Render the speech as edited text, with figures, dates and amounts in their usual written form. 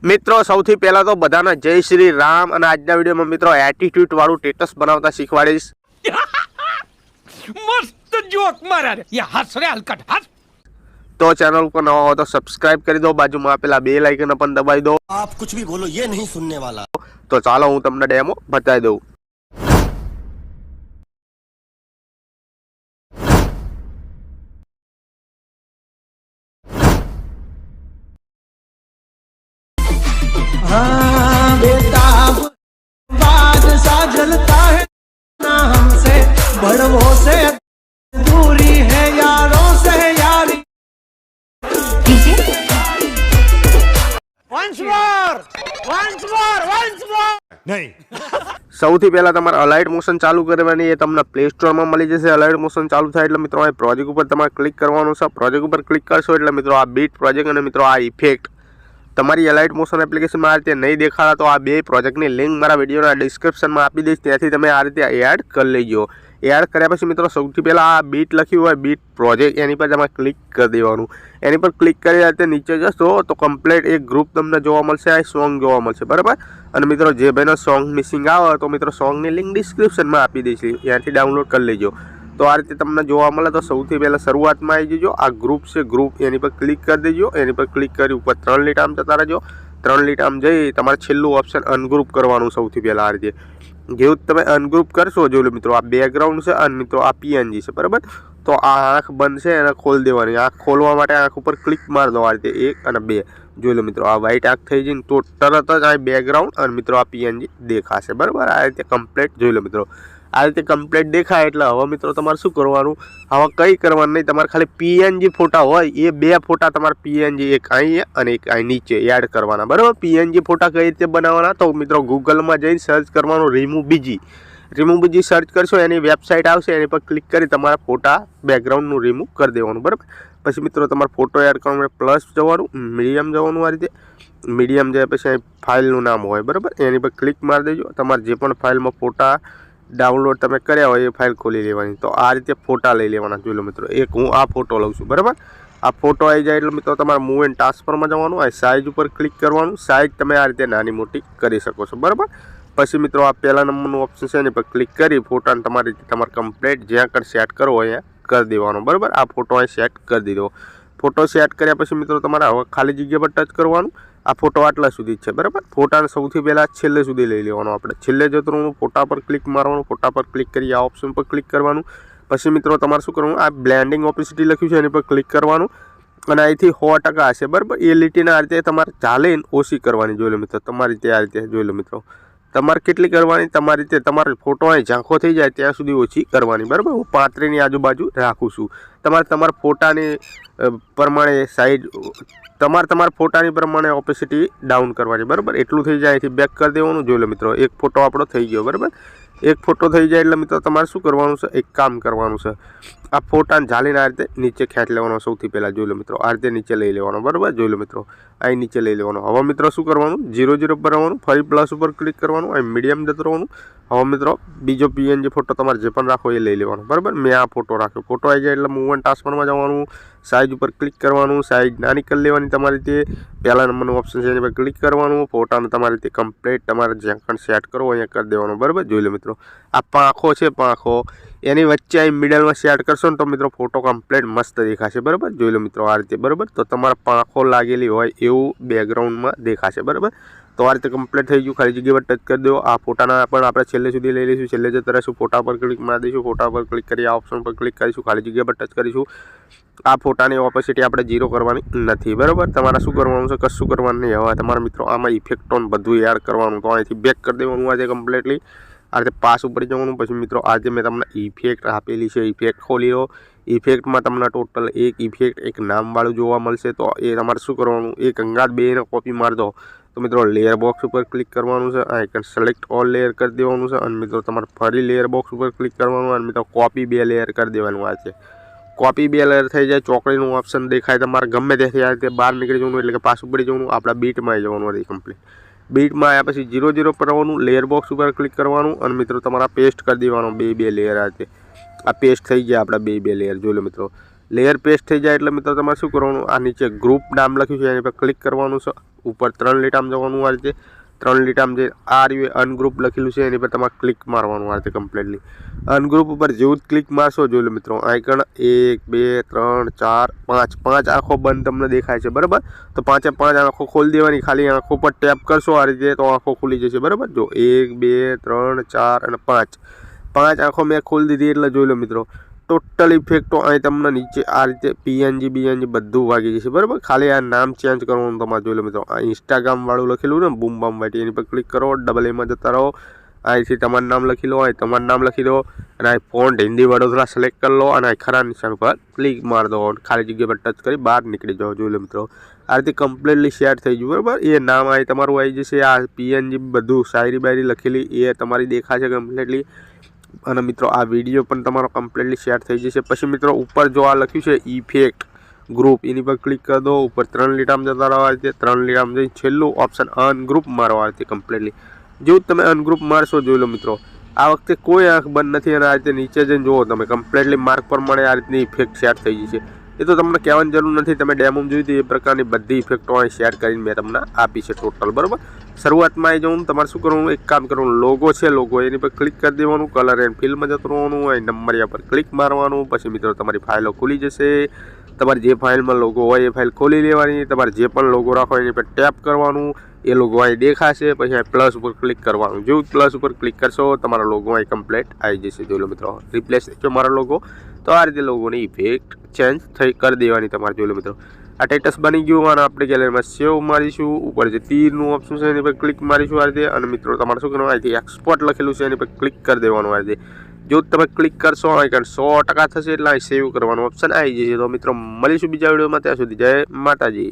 મિત્રો સૌથી પહેલા તો બધાને જય શ્રી રામ અને આજના વિડીયોમાં મિત્રો એટીટ્યુડ વાળું સ્ટેટસ બનાવતા શીખવાડીશ। मस्त जोक मारा रे ये हंस रे हलकट हंस। तो चैनल को नवा हो तो सब्सक्राइब कर दो, बाजू में पेला बेल आइकन अपन दबाई दो। आप कुछ भी बोलो ये नहीं सुनने वाला। तो चालो हूँ तमने डेमो बताई दઉં। हाँ बेटा बादशाह जलता है ना हमसे बड़ों से दूरी है यारों से यारी। नहीं સૌથી પહેલા તમારે અલાઇડ મોશન ચાલુ કરવાની, એ તમને પ્લે સ્ટોરમાં મળી જશે। અલાઇડ મોશન ચાલુ થાય એટલે મિત્રો આ પ્રોજેક્ટ ઉપર તમારે ક્લિક કરવાનું છે। પ્રોજેક્ટ ઉપર ક્લિક કરશો એટલે મિત્રો આ બીટ પ્રોજેક્ટ અને મિત્રો આ ઇફેક્ટ તમારી અલાઇડ મોશન એપ્લિકેશનમાં આ રીતે નહીં દેખાતા તો આ બે પ્રોજેક્ટની લિંક મારા વિડીયોના ડિસ્ક્રિપ્શનમાં આપી દઈશ, ત્યાંથી તમે આ રીતે એડ કરી લેજો। એડ કર્યા પછી મિત્રો સૌથી પહેલાં આ બીટ લખ્યું હોય બીટ પ્રોજેક્ટ એની પર તમારે ક્લિક કરી દેવાનું। એની પર ક્લિક કરી રીતે નીચે જશો તો કમ્પ્લીટ એક ગ્રુપ તમને જોવા મળશે, આ સોંગ જોવા મળશે બરાબર। અને મિત્રો જે ભાઈનો સોંગ મિસિંગ આવે તો મિત્રો સોંગની લિંક ડિસ્ક્રિપ્શનમાં આપી દઈશ, ત્યાંથી ડાઉનલોડ કરી લેજો। તો આ રીતે તમને જોવા મળે તો સૌથી પહેલાં શરૂઆતમાં આવી જજો, આ ગ્રુપ છે ગ્રુપ એની પર ક્લિક કરી દેજો। એની પર ક્લિક કરી ઉપર 3 લીટામ જતા રહેજો। 3 લીટામ જઈ તમારે છેલ્લું ઓપ્શન અનગ્રુપ કરવાનું સૌથી પહેલાં આ રીતે। જેવું તમે અનગ્રુપ કરશો જોઈ લો મિત્રો આ બેકગ્રાઉન્ડ છે અને મિત્રો આ પીએનજી છે બરાબર। તો આ આંખ બંધ છે એને ખોલી દેવાની, આંખ ખોલવા માટે આંખ ઉપર ક્લિક મારી દો આ રીતે 1 અને 2 જોઈ લો મિત્રો આ વ્હાઇટ આંખ થઈ જઈને તો તરત જ આ બેકગ્રાઉન્ડ અને મિત્રો આ પીએનજી દેખાશે બરાબર। આ રીતે કમ્પ્લીટ જોઈ લો મિત્રો આ રીતે કમ્પ્લીટ દેખાય એટલે હવે મિત્રો તમારે શું કરવાનું, હવે કંઈ કરવાનું નહીં, તમારે ખાલી પીએનજી ફોટા હોય એ 2 ફોટા તમારે પીએનજી એક અહીં અને એક અહીં નીચે એડ કરવાના બરાબર। પીએનજી ફોટા કઈ રીતે બનાવવાના તો મિત્રો ગૂગલમાં જઈને સર્ચ કરવાનું રીમૂવ બીજી સર્ચ કરશો એની વેબસાઇટ આવશે, એની પર ક્લિક કરી તમારા ફોટા બેકગ્રાઉન્ડનું રીમૂવ કરી દેવાનું બરાબર। પછી મિત્રો તમારે ફોટો એડ કરવા માટે પ્લસ જવાનું, મીડિયમ જવાનું, આ રીતે મીડિયમ જાય પછી અહીં ફાઇલનું નામ હોય બરાબર, એની પર ક્લિક મારી દેજો। તમારે જે પણ ફાઇલમાં ફોટા ડાઉનલોડ તમે કર્યા હોય એ ફાઇલ ખોલી લેવાની। તો આ રીતે ફોટા લઈ લેવાના જોઈ લો મિત્રો, એક હું આ ફોટો લઉં છું બરાબર। આ ફોટો આવી જાય એટલે મિત્રો તમારે મૂવ એન્ડ ટ્રાન્સફરમાં જવાનું, આ સાઇઝ ઉપર ક્લિક કરવાનું, સાઇઝ તમે આ રીતે નાની મોટી કરી શકો છો બરાબર। પછી મિત્રો આ પહેલા નંબરનું ઓપ્શન છે એની પર ક્લિક કરી ફોટાને તમારી રીતે તમારે કમ્પ્લીટ જ્યાં કર સેટ કરવો હોય અહીંયા કરી દેવાનો બરાબર। આ ફોટો અહીં સેટ કરી દીધો। ફોટો સેટ કર્યા પછી મિત્રો તમારે હવે ખાલી જગ્યા પર ટચ કરવાનું, આ ફોટો આટલા સુધી જ છે બરાબર। ફોટાને સૌથી પહેલાં છેલ્લે સુધી લઈ લેવાનો, આપણે છેલ્લે જતું રહેવાનું, ફોટા પર ક્લિક મારવાનું, ફોટા પર ક્લિક કરી આ ઓપ્શન પર ક્લિક કરવાનું। પછી મિત્રો તમારે શું કરવાનું, આ બ્લેન્ડિંગ ઓપેસિટી લખ્યું છે એની પર ક્લિક કરવાનું અને અહીંથી 100% હશે બરાબર। એ લીટીના આ રીતે તમારે ચાલીને ઓછી કરવાની જોઈ લો મિત્રો, તમારી રીતે આ રીતે જોઈ લો મિત્રો તમારે કેટલી કરવાની, તમારી રીતે તમારે ફોટો અહીં ઝાંખો થઈ જાય ત્યાં સુધી ઓછી કરવાની બરાબર। હું 35ની આજુબાજુ રાખું છું, તમારા ફોટાની પ્રમાણે સાઈઝ તમારા ફોટાની પ્રમાણે ઓપેસિટી ડાઉન કરવાની બરાબર। એટલું થઈ જાય અહીંથી બેક કરી દેવાનું જોઈ લો મિત્રો, એક ફોટો આપણો થઈ ગયો બરાબર। એક ફોટો થઈ જાય એટલે મિત્રો તમારે શું કરવાનું છે, એક કામ કરવાનું છે, આ ફોટાને ઝાલીને આ રીતે નીચે ખેંચ લેવાનો સૌથી પહેલાં જોઈ લો મિત્રો, આ રીતે નીચે લઈ લેવાનો બરાબર જોઈ લો મિત્રો, અહીં નીચે લઈ લેવાનો। હવે મિત્રો શું કરવાનું 0 પર આવવાનું, ફરી પ્લસ ઉપર ક્લિક કરવાનું, અહીં મીડિયમ જતું રહેવાનું। હવે મિત્રો બીજો પીએનજી ફોટો તમારે જે પણ રાખો એ લઈ લેવાનો બરાબર। મેં આ ફોટો રાખ્યો, ફોટો આવી જાય એટલે મૂવ એન્ડ ટ્રાન્સફરમાં જવાનું, સાઇઝ ઉપર ક્લિક કરવાનું, સાઇઝ નાની કરી લેવાની તમારી રીતે, પહેલા નંબરનું ઓપ્શન છે એની પર ક્લિક કરવાનું, ફોટાને તમારી રીતે કમ્પ્લીટ તમારે જ્યાં પણ સેટ કરવો અહીંયા કરી દેવાનું બરાબર જોઈ લો મિત્રો। આ પાંખો છે, પાંખો એની વચ્ચે અહીં મિડલમાં સેટ કરશો ને તો મિત્રો ફોટો કમ્પ્લીટ મસ્ત દેખાશે બરાબર જોઈ લો મિત્રો આ રીતે બરાબર। તો તમારા પાંખો લાગેલી હોય એવું બેકગ્રાઉન્ડમાં દેખાશે બરાબર। તો આ રીતે કમ્પ્લીટ થઈ ગયું, ખાલી જગ્યા પર ટચ કરી દો। આ ફોટાના પણ આપણે છેલ્લે સુધી લઈ લઈશું, છેલ્લે જતા રહીશું, ફોટા પર ક્લિક મારી દઈશું, ફોટા પર ક્લિક કરી આ ઓપ્શન પર ક્લિક કરીશું, ખાલી જગ્યા પર ટચ કરીશું। આ ફોટાની ઓપેસિટી આપણે 0 કરવાની નથી બરાબર। તમારે શું કરવાનું છે, કશું કરવાનું નહીં। હવે તમારા મિત્રો આમાં ઇફેક્ટોને બધું એડ કરવાનું, તો અહીંથી બેક કરી દેવાનું આજે કમ્પ્લીટલી, આ રીતે પાસ ઉપર જવાનું। પછી મિત્રો આજે મેં તમને ઇફેક્ટ આપેલી છે, ઇફેક્ટ ખોલી લો। ઇફેક્ટમાં તમને ટોટલ એક ઇફેક્ટ એક નામવાળું જોવા મળશે, તો એ તમારે શું કરવાનું, એક અંગાત બેને કોપી મારી દો તો મિત્રો લેયર બોક્સ ઉપર ક્લિક કરવાનું છે, આઇકન સિલેક્ટ ઓલ લેયર કરી દેવાનું છે અને મિત્રો તમારે ફરી લેયર બોક્સ ઉપર ક્લિક કરવાનું અને મિત્રો કોપી 2 લેયર કરી દેવાનું। આ છે કોપી 2 લેયર થઈ જાય, ચોકડીનું ઓપ્શન દેખાય, તમારે ગમે ત્યાંથી આ રીતે બહાર નીકળી જવાનું એટલે કે પાછું પડી જવાનું, આપણા બીટમાં આવી જવાનું હતી કમ્પ્લીટ। બીટમાં આવ્યા પછી 0 પર આવવાનું, લેયર બોક્સ ઉપર ક્લિક કરવાનું અને મિત્રો તમારા પેસ્ટ કરી દેવાનો 2 લેયર આ રીતે, આ પેસ્ટ થઈ ગયા આપણા 2 લેયર જોઈ લો મિત્રો। લેયર પેસ્ટ થઈ જાય એટલે મિત્રો તમારે શું કરવાનું, આ નીચે ગ્રુપ નામ લખ્યું છે એની પર ક્લિક કરવાનું છે, ઉપર 3 લીટામાં જવાનું આ રીતે, 3 લીટામાં જે આ રહ્યું અનગ્રુપ લખેલું છે એની પર તમારે ક્લિક મારવાનું આ રીતે કમ્પ્લીટલી. અનગ્રુપ ઉપર જેવું જ ક્લિક મારશો જોઈ લો મિત્રો, આઇકન 1 2 3 4 5 5 આંખો બંધ તમને દેખાય છે બરાબર. તો 5 આંખો ખોલી દેવાની, ખાલી આંખો પર ટેપ કરશો આ રીતે તો આંખો ખુલી જશે બરાબર. જો 1 2 3 4 અને 5 આંખો મેં ખોલી દીધી એટલે જોઈ લો મિત્રો ટોટલ ઇફેક્ટો અહીં તમને નીચે આ રીતે PNG બીએનજી બધું વાગી જશે બરાબર. ખાલી આ નામ ચેન્જ કરવાનું તમારે જોઈ લો મિત્રો. આ ઇન્સ્ટાગ્રામ વાળું લખેલું ને બૂમ બામ વાટી એની પર ક્લિક કરો, ડબલ એમાં જતા રહો, અહીંથી તમારું નામ લખી લો, અહીં તમારું નામ લખી દો અને અહીં ફોન્ટ હિન્દી વડોદરા સિલેક્ટ કરી લો અને અહીં ખરા નિશાન પર ક્લિક મારી દો, ખાલી જગ્યા પર ટચ કરી બહાર નીકળી જાઓ. જોઈ લો મિત્રો આ રીતે કમ્પ્લીટલી શેર થઈ ગયું બરાબર. એ નામ અહીં તમારું આવી જશે, આ PNG બધું શાયરી બાયરી લખેલી એ તમારી દેખાશે કમ્પ્લીટલી. અને મિત્રો આ વિડીયો પણ તમારો કમ્પ્લીટલી શેર થઈ જશે. પછી મિત્રો ઉપર જો આ લખ્યું છે ઇફેક્ટ ગ્રુપ એની પર ક્લિક કરી દો, ઉપર 3 લીટામાં જતા રહો આ રીતે, 3 લીટામાં જઈને છેલ્લું ઓપ્શન અનગ્રુપ મારો આ રીતે કમ્પ્લીટલી. જેવું તમે અનગ્રુપ મારશો જોઈ લો મિત્રો આ વખતે કોઈ આંખ બંધ નથી અને આ રીતે નીચે જઈને જુઓ તમે કમ્પ્લીટલી માર્ક પ્રમાણે આ રીતની ઇફેક્ટ શેર થઈ જશે. એ તો તમને કહેવાની જરૂર નથી, તમે ડેમો જોઈ હતી એ પ્રકારની બધી ઇફેક્ટો અહીં શેર કરીને મેં તમને આપી છે ટોટલ બરાબર. શરૂઆતમાં આવી જવું તમારે શું કરવાનું, એક કામ કરવાનું, લોગો છે લોગો એની પર ક્લિક કરી દેવાનું, કલર એન્ડ ફિલ્ડમાં જતું રહેવાનું, અહીં નંબરિયા પર ક્લિક મારવાનું. પછી મિત્રો તમારી ફાઇલો ખુલી જશે, તમારી જે ફાઇલમાં લોગો હોય એ ફાઇલ ખોલી લેવાની, તમારે જે પણ લોગો રાખો એની પર ટેપ કરવાનું, એ લોગો અહીં દેખાશે. પછી અહીં પ્લસ ઉપર ક્લિક કરવાનું, જેવું પ્લસ ઉપર ક્લિક કરશો તમારો લોગો અહીં કમ્પ્લીટ આવી જશે. જોઈ લો મિત્રો રિપ્લેસ થયો મારો લોગો. તો આ રીતે લોગોની ઇફેક્ટ ચેન્જ થઈ કરી દેવાની તમારે. જોઈ લો મિત્રો આ સ્ટેટસ બની ગયું અને આપણે ગેલેરીમાં સેવ મારીશું, ઉપર જે તીરનું ઓપ્શન છે એની પર ક્લિક મારીશું આ રીતે. અને મિત્રો તમારે શું કરવાનું, અહીંથી એક્સપોર્ટ લખેલું છે એની પર ક્લિક કરી દેવાનું આ રીતે. જો તમે ક્લિક કરશો અહીં 100% થશે એટલે અહીં સેવ કરવાનું ઓપ્શન આવી જશે. તો મિત્રો મળીશું બીજા વિડીયોમાં, ત્યાં સુધી જય માતાજી.